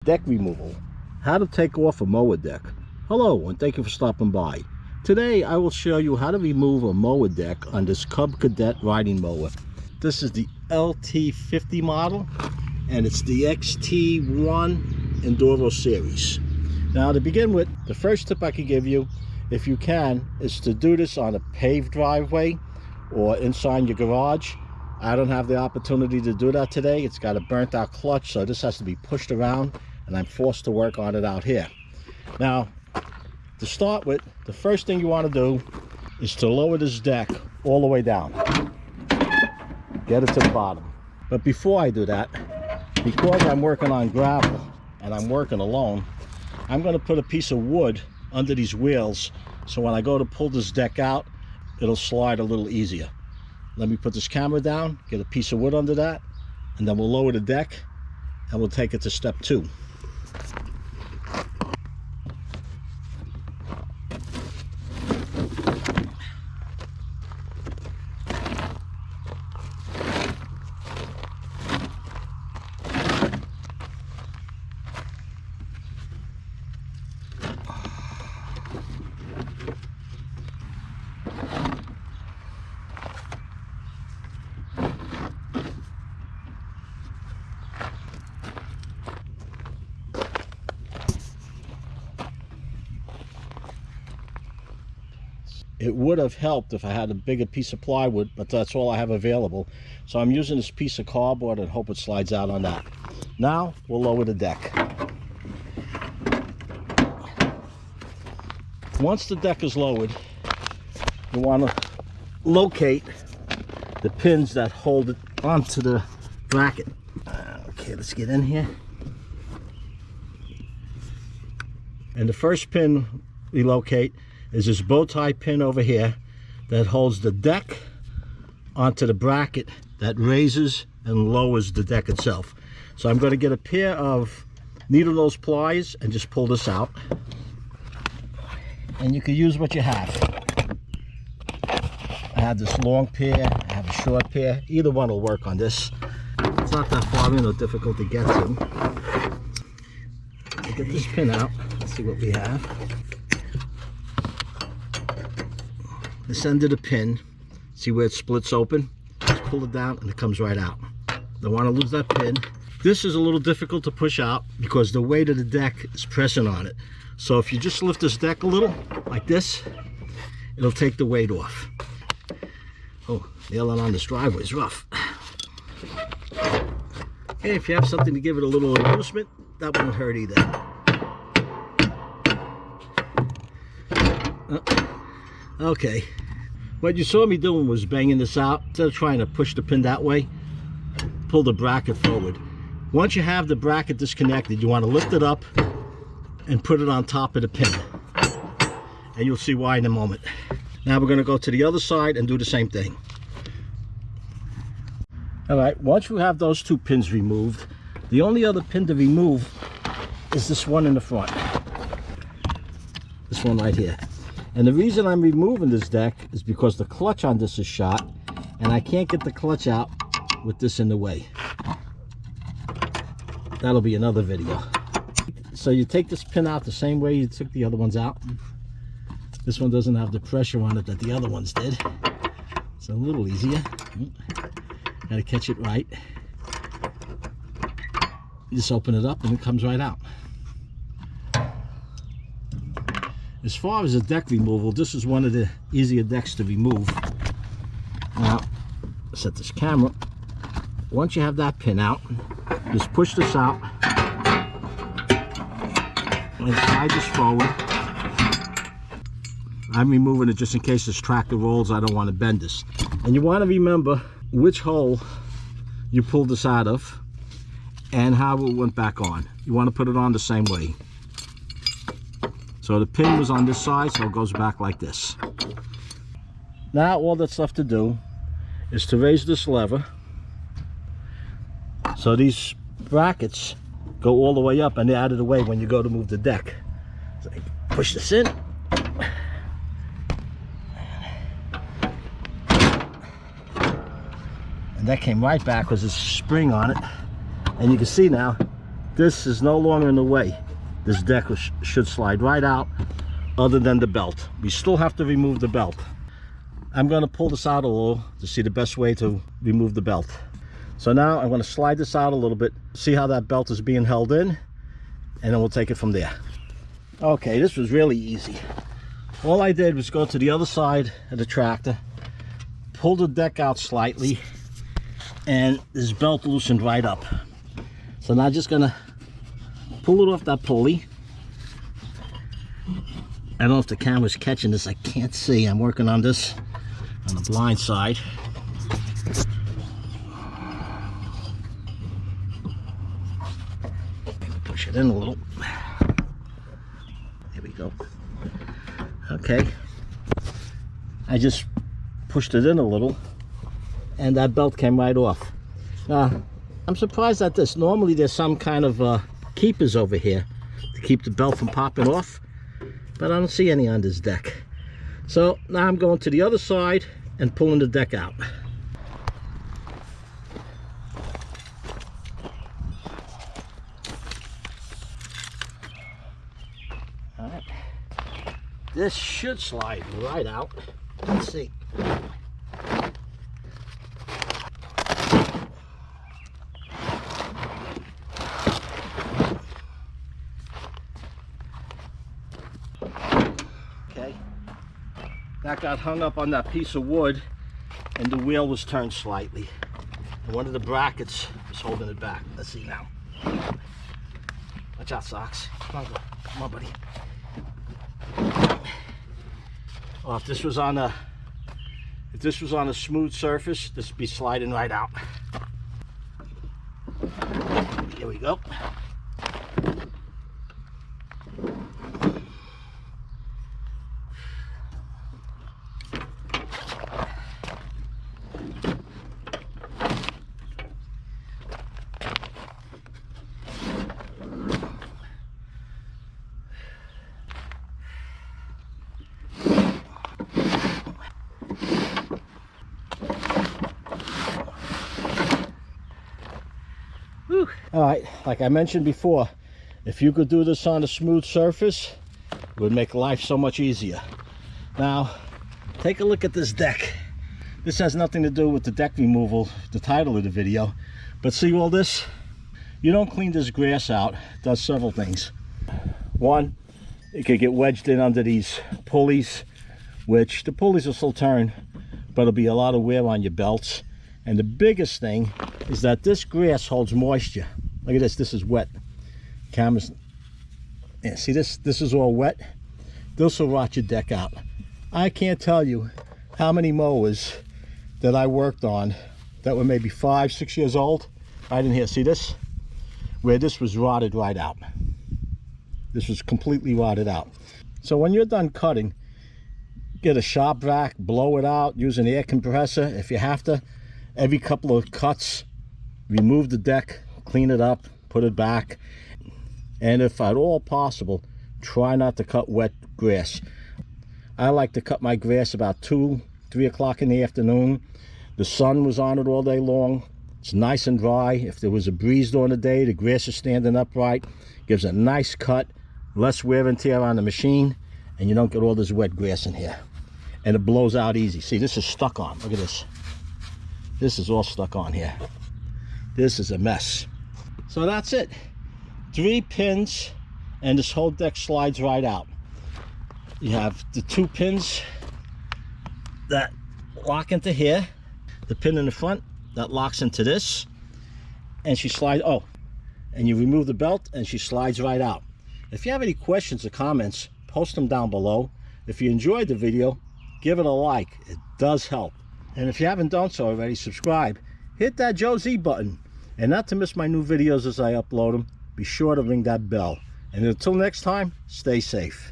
Deck removal. How to take off a mower deck. Hello and thank you for stopping by. Today I will show you how to remove a mower deck on this Cub Cadet riding mower. This is the LT50 model and it's the XT1 Enduro Series. Now to begin with, the first tip I can give you, if you can, is to do this on a paved driveway or inside your garage. I don't have the opportunity to do that today. It's got a burnt out clutch, so this has to be pushed around and I'm forced to work on it out here. Now, to start with, the first thing you want to do is to lower this deck all the way down. Get it to the bottom. But before I do that, because I'm working on gravel and I'm working alone, I'm going to put a piece of wood under these wheels so when I go to pull this deck out, it'll slide a little easier. Let me put this camera down, get a piece of wood under that, and then we'll lower the deck and we'll take it to step 2. It would have helped if I had a bigger piece of plywood, but that's all I have available. So I'm using this piece of cardboard and hope it slides out on that. Now we'll lower the deck. Once the deck is lowered, you want to locate the pins that hold it onto the bracket. Okay, let's get in here. And the first pin we locate is this bow tie pin over here that holds the deck onto the bracket that raises and lowers the deck itself. So I'm going to get a pair of needle nose pliers and just pull this out. And you can use what you have. I have this long pair, I have a short pair. Either one will work on this. It's not that far in or difficult to get to. I'll get this pin out. Let's see what we have. This end of the pin, see where it splits open? Just pull it down and it comes right out. Don't want to lose that pin. This is a little difficult to push out because the weight of the deck is pressing on it. So if you just lift this deck a little, like this, it'll take the weight off. Oh, nailing on this driveway is rough. Okay, if you have something to give it a little inducement, that won't hurt either. Okay, what you saw me doing was banging this out. Instead of trying to push the pin that way, pull the bracket forward. Once you have the bracket disconnected, you want to lift it up and put it on top of the pin. And you'll see why in a moment. Now we're going to go to the other side and do the same thing. Alright, once you have those two pins removed, the only other pin to remove is this one in the front. This one right here. And the reason I'm removing this deck is because the clutch on this is shot and I can't get the clutch out with this in the way. That'll be another video. So you take this pin out the same way you took the other ones out. This one doesn't have the pressure on it that the other ones did. It's a little easier. Gotta catch it right. You just open it up and it comes right out. As far as the deck removal, this is one of the easier decks to remove. Now, set this camera. Once you have that pin out, just push this out and slide this forward. I'm removing it just in case this tractor rolls. I don't want to bend this. And you want to remember which hole you pulled this out of and how it went back on. You want to put it on the same way. So the pin was on this side, so it goes back like this. Now all that's left to do is to raise this lever so these brackets go all the way up and they're out of the way when you go to move the deck. So push this in. And that came right back because there's a spring on it. And you can see now this is no longer in the way. This deck should slide right out, other than the belt. We still have to remove the belt. I'm going to pull this out a little to see the best way to remove the belt. So now I'm going to slide this out a little bit, see how that belt is being held in, and then we'll take it from there. Okay, this was really easy. All I did was go to the other side of the tractor, pull the deck out slightly, and this belt loosened right up. So now I'm just going to pull it off that pulley. I don't know if the camera's catching this, I can't see. I'm working on this on the blind side. Push it in a little. There we go. Okay. I just pushed it in a little and that belt came right off. Now, I'm surprised at this. Normally there's some kind of keepers over here to keep the belt from popping off, but I don't see any on this deck. So now I'm going to the other side and pulling the deck out. All right. This should slide right out. Let's see. Okay. That got hung up on that piece of wood and the wheel was turned slightly. And one of the brackets was holding it back. Let's see now. Watch out, Socks. Come on, buddy. Oh, if this was on a smooth surface, this would be sliding right out. Here we go. All right, like I mentioned before, if you could do this on a smooth surface, it would make life so much easier. Now, take a look at this deck. This has nothing to do with the deck removal, the title of the video, but see all this? You don't clean this grass out, it does several things. One, it could get wedged in under these pulleys, which the pulleys will still turn, but it'll be a lot of wear on your belts. And the biggest thing is that this grass holds moisture. Look at this, this is wet. Cameras, yeah, see this is all wet. This will rot your deck out. I can't tell you how many mowers that I worked on that were maybe 5-6 years old. Right in here, see this? Where this was rotted right out. This was completely rotted out. So when you're done cutting, get a shop vac, blow it out, use an air compressor if you have to. Every couple of cuts, remove the deck, clean it up, put it back, and if at all possible, try not to cut wet grass. I like to cut my grass about 2-3 o'clock in the afternoon. The sun was on it all day long. It's nice and dry. If there was a breeze during the day, the grass is standing upright, gives a nice cut, less wear and tear on the machine, and you don't get all this wet grass in here. And it blows out easy. See, this is stuck on. Look at this. This is all stuck on here. This is a mess. So that's it. 3 pins and this whole deck slides right out. You have the 2 pins that lock into here, the pin in the front that locks into this, and she slides, oh, and you remove the belt and she slides right out. If you have any questions or comments, post them down below. If you enjoyed the video, give it a like. It does help. And if you haven't done so already, subscribe. Hit that Joe Z button. And not to miss my new videos as I upload them, be sure to ring that bell. And until next time, stay safe.